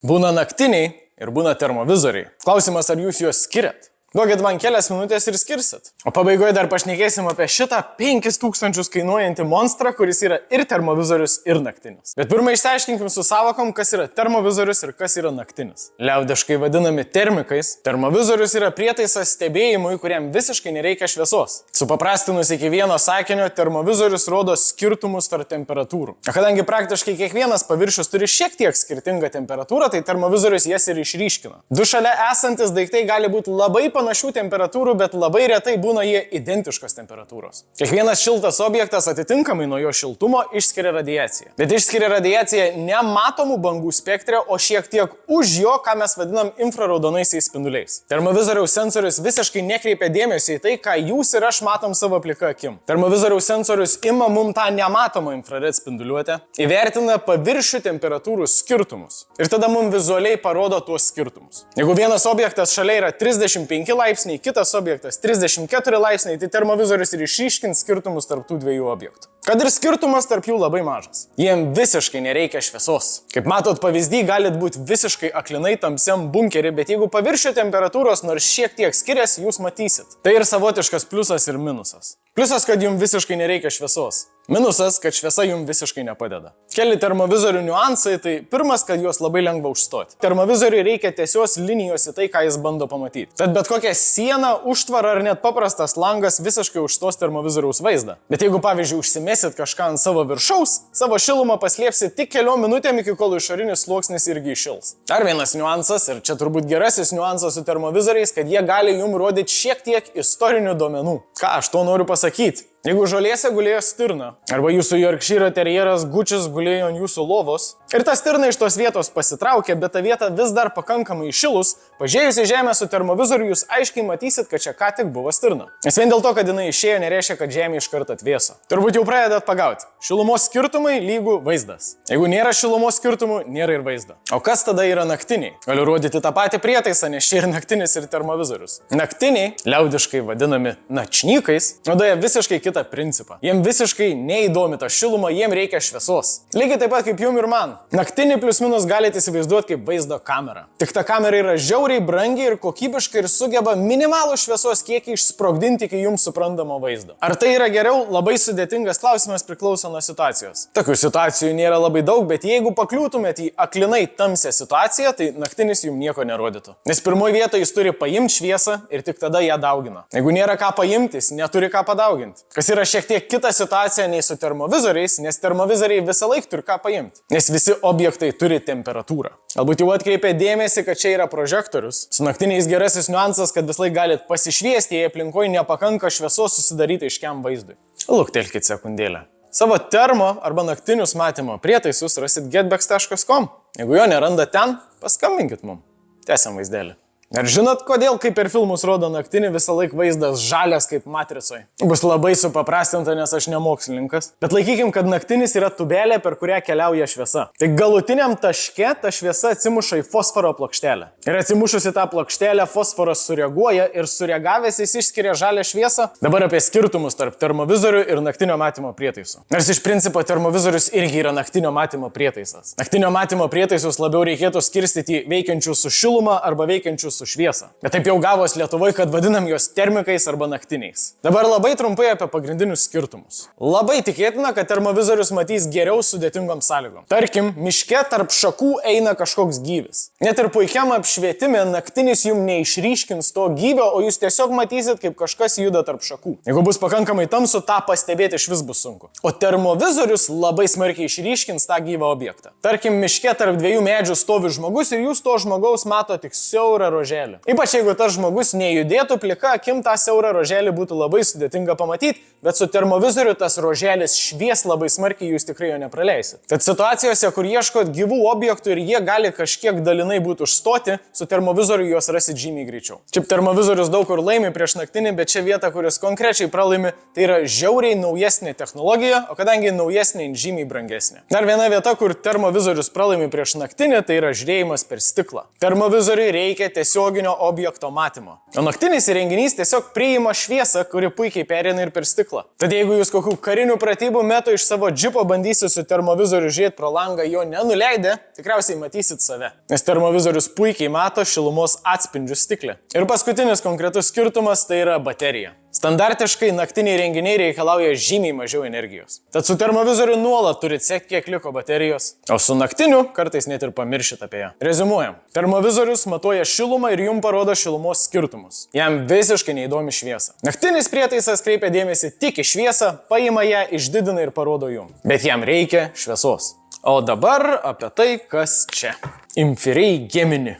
Būna naktiniai ir būna termovizoriai. Klausimas, ar jūs juos skiriat? Duokit man kelias minutės ir skirsit. O pabaigoje dar pašnekėsim apie šitą 5000 kainuojantį monstrą, kuris yra ir termovizorius, ir naktinis. Bet pirmą išsiaiškinkim su savokom, kas yra termovizorius ir kas yra naktinis. Liaudiškai vadinami termikais, termovizorius yra prietaisas stebėjimui, kuriam visiškai nereikia šviesos. Supaprastinus iki vieno sakinio, termovizorius rodo skirtumus tarp temperatūrų. O kadangi praktiškai kiekvienas paviršius turi šiek tiek skirtingą temperatūrą, tai termovizorius jas ir išryškina. Du šalia esantis daiktai gali būti labai panašių temperatūrų, bet labai retai būna jie identiškos temperatūros. Kiekvienas šiltas objektas atitinkamai nuo jo šiltumo išskiria radiaciją. Bet išskiria radiaciją ne matomų bangų spektre, o šiek tiek už jo, ką mes vadinam infraraudonaisiais spinduliais. Termovizoriaus sensorius visiškai nekreipia dėmesio į tai, ką jūs ir aš matom savo plika akim. Termovizoriaus sensorius ima mum tą nematomą infrared spinduliuotę, įvertina paviršių temperatūrų skirtumus ir tada mum vizualiai parodo tuos skirtumus. Jeigu vienas objektas šalia yra 35 laipsniai, kitas objektas 34 laipsniai, tai termovizorius ir išryškins skirtumus tarp tų dviejų objektų. Kad ir skirtumas tarp jų labai mažas. Jiem visiškai nereikia šviesos. Kaip matot, pavyzdį galit būti visiškai aklinai tamsiam bunkeri, bet jeigu paviršių temperatūros nors šiek tiek skiriasi, jūs matysit. Tai ir savotiškas pliusas ir minusas. Pliusas, kad jums visiškai nereikia šviesos. Minusas, kad šviesa jums visiškai nepadeda. Keli termovizorių niuansai, tai pirmas, kad juos labai lengva užstoti. Termovizoriui reikia tiesios linijos į tai, ką jis bando pamatyti. Tad bet kokia siena, užtvara ar net paprastas langas visiškai užstos termovizoriaus vaizdą. Bet jeigu, pavyzdžiui, užsimesit kažką ant savo viršaus, savo šilumą paslėpsit tik keliom minutėm, iki kol išorinis sluoksnis irgi iššils. Dar vienas niuansas, ir čia turbūt gerasis niuansas su termovizoriais, kad jie gali jums rodyti šiek tiek istorinių duomenų. Ką aš to noriu pasakyti? Jeigu žolėse gulėjo stirna, arba jūsų Yorkshire terjeras Gučis gulėjo ant jūsų lovos, ir ta stirna iš tos vietos pasitraukė, bet ta vieta vis dar pakankamai įšilus, pažiūrėjus į žemę su termovizoriu, jūs aiškiai matysit, kad čia ką tik buvo stirna. Nes vien dėl to, kad jinai išėjo, nereiškia, kad žemė iš karto atvėso. Turbūt jau pradedat pagauti. Šilumos skirtumai lygų vaizdas. Jeigu nėra šilumos skirtumų, nėra ir vaizdo. O kas tada yra naktiniai? Galiu rodyti tą patį prietaisą, nes čia ir naktinis, ir termovizorius. Naktiniai, liaudiškai vadinami načnykais, naudoja visiškai kitą principą. Jiem visiškai neįdomi ta šiluma, jiem reikia šviesos. Lygiai taip pat kaip jum ir man. Naktinį plius minus galite įsivaizduoti kaip vaizdo kamerą. Tik ta kamera yra žiauriai brangi ir kokybiška ir sugeba minimalų šviesos kiekį išsprogdinti iki jums suprantamo vaizdo. Ar tai yra geriau? Labai sudėtingas klausimas, priklauso nuo situacijos. Tokių situacijų nėra labai daug, bet jeigu pakliūtumėt į aklinai tamsią situaciją, tai naktinis jums nieko nerodytų. Nes pirmoje vietoje jis turi paimti šviesą ir tik tada ją daugina. Jeigu nėra ką paimti, jis neturi ką padauginti. Kas yra šiek tiek kita situacija nei su termovizoriais, nes termovizoriai visą laiką turi ką paimti. Nes visi objektai turi temperatūrą. Galbūt jau atkreipė dėmesį, kad čia yra prožektorius. Su naktiniais gerasis niuansas, kad visą laiką galit pasišviesti, jei aplinkoje nepakanka šviesos susidaryti aiškiam vaizdui. Luktelkit sekundėlę. Savo termo arba naktinius matymo prietaisus rasit getbex.com. Jeigu jo nerandat ten, paskambinkit mum. Tęsiam vaizdelį. Ar žinot, kodėl, kaip per filmus rodo naktinį, visą laiką vaizdas žalias kaip matricoje? Bus labai supaprastinta, nes aš ne mokslininkas. Bet laikykim, kad naktinis yra tubelė, per kurią keliauja šviesa. Tai galutiniam taške ta šviesa atsimuša į fosforo plokštelę. Ir atsimušusi tą plokštelę fosforas sureaguoja ir sureagavęs jis išskiria žalią šviesą. Dabar apie skirtumus tarp termovizorių ir naktinio matymo prietaisų. Nors iš principo termovizorius irgi yra naktinio matymo prietaisas. Naktinio matymo prietaisus labiau reikėtų skirstyti veikiančius su šiluma arba veikiančius su šviesa. Bet taip jau gavos Lietuvoje, kad vadinam juos termikais arba naktiniais. Dabar labai trumpai apie pagrindinius skirtumus. Labai tikėtina, kad termovizorius matys geriau sudėtingom sąlygom. Tarkim, miške tarp šakų eina kažkoks gyvis. Net ir puikiam apšvietime naktinis jums neišryškins to gyvio, o jūs tiesiog matysit, kaip kažkas juda tarp šakų. Jeigu bus pakankamai tamsu, tą pastebėti iš vis bus sunku. O termovizorius labai smarkiai išryškins tą gyvą objektą. Tarkim, miške tarp dviejų medžių stovi žmogus ir jūs to žmogaus mato tik siaurą roželį. Ypač jeigu tas žmogus nejudėtų, plika akim tą siaurą roželį būtų labai sudėtinga pamatyti, bet su termovizoriu tas roželis švies labai smarkiai, jūs tikrai jo nepraleisit. Tad situacijose, kur ieškot gyvų objektų ir jie gali kažkiek dalinai būti užstoti, su termovizoriu juos rasit žymiai greičiau. Šiaip termovizorius daug kur laimi prieš naktinį, bet čia vieta, kuris konkrečiai pralaimi, tai yra žiauriai naujesnė technologija, o kadangi naujesnė, žymiai brangesnė. Dar viena vieta, kur termovizorius pralaimi prieš naktinį, tai yra žiūrėjimas per stiklą. Termovizoriui reikia tiesiog tiesioginio objekto matymo. O naktinis įrenginys tiesiog priima šviesą, kuri puikiai perina ir per stiklą. Tad jeigu jūs kokių karinių pratybų metu iš savo džipo bandysit su termovizoriu žiūrėti pro langą jo nenuleidę, tikriausiai matysit save. Nes termovizorius puikiai mato šilumos atspindžius stikle. Ir paskutinis konkretus skirtumas tai yra baterija. Standartiškai naktiniai renginiai reikalauja žymiai mažiau energijos. Tad su termovizoriu nuolat turit sekti, kiek liko baterijos, o su naktiniu kartais net ir pamiršit apie ją. Reziumuojam. Termovizorius matuoja šilumą ir jums parodo šilumos skirtumus. Jam visiškai neįdomi šviesa. Naktinis prietaisas kreipia dėmesį tik į šviesą, paima ją, išdidina ir parodo jums. Bet jam reikia šviesos. O dabar apie tai, kas čia. Inferiai Gemini.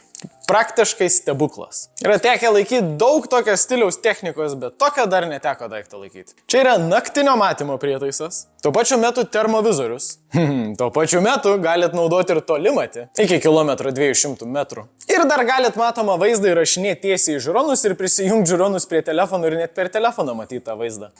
Praktiškai stebuklas. Yra tekę laikyti daug tokio stiliaus technikos, bet tokio dar neteko daiktą laikyti. Čia yra naktinio matymo prietaisas, tuo pačiu metu termovizorius. Tuo pačiu metu galit naudoti ir tolimatį, iki 1,200 m. Ir dar galit matomą vaizdą įrašinėti tiesiai į žiūronus ir prisijungti žiūronus prie telefonų ir net per telefoną matyti tą vaizdą.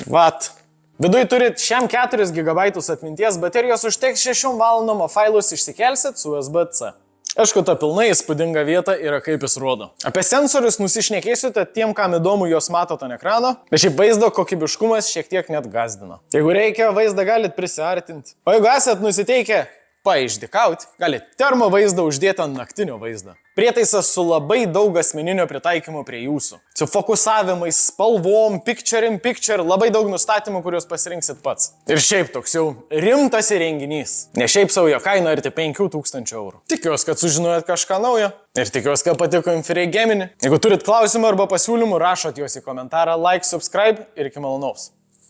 Vat. Viduj turit šiam 4 GB atminties, baterijos užteks 6 valandom, o failus išsikelsit su USB-C. Aišku, ta pilnai įspūdinga vieta yra kaip jis rodo. Apie sensorius nusišnekėsite tiem, kam įdomu juos matot ant ekrano, bet šiaip vaizdo kokybiškumas šiek tiek net gazdina. Jeigu reikia, vaizdą galit prisiartinti. O jeigu esat nusiteikę paišdikauti, galit termo vaizdą uždėti ant naktinio vaizdą. Prietaisas su labai daug asmeninio pritaikymo prie jūsų. Su fokusavimais, spalvom, picture, labai daug nustatymų, kuriuos pasirinksit pats. Ir šiaip toks jau rimtas įrenginys. Ne šiaip savo jo kaina arti 5000 eurų. Tikiuosi, kad sužinojot kažką naujo. Ir tikiuosi, kad patiko Inferiai Gemini. Jeigu turit klausimų arba pasiūlymų, rašot juos į komentarą, like, subscribe ir iki malonaus.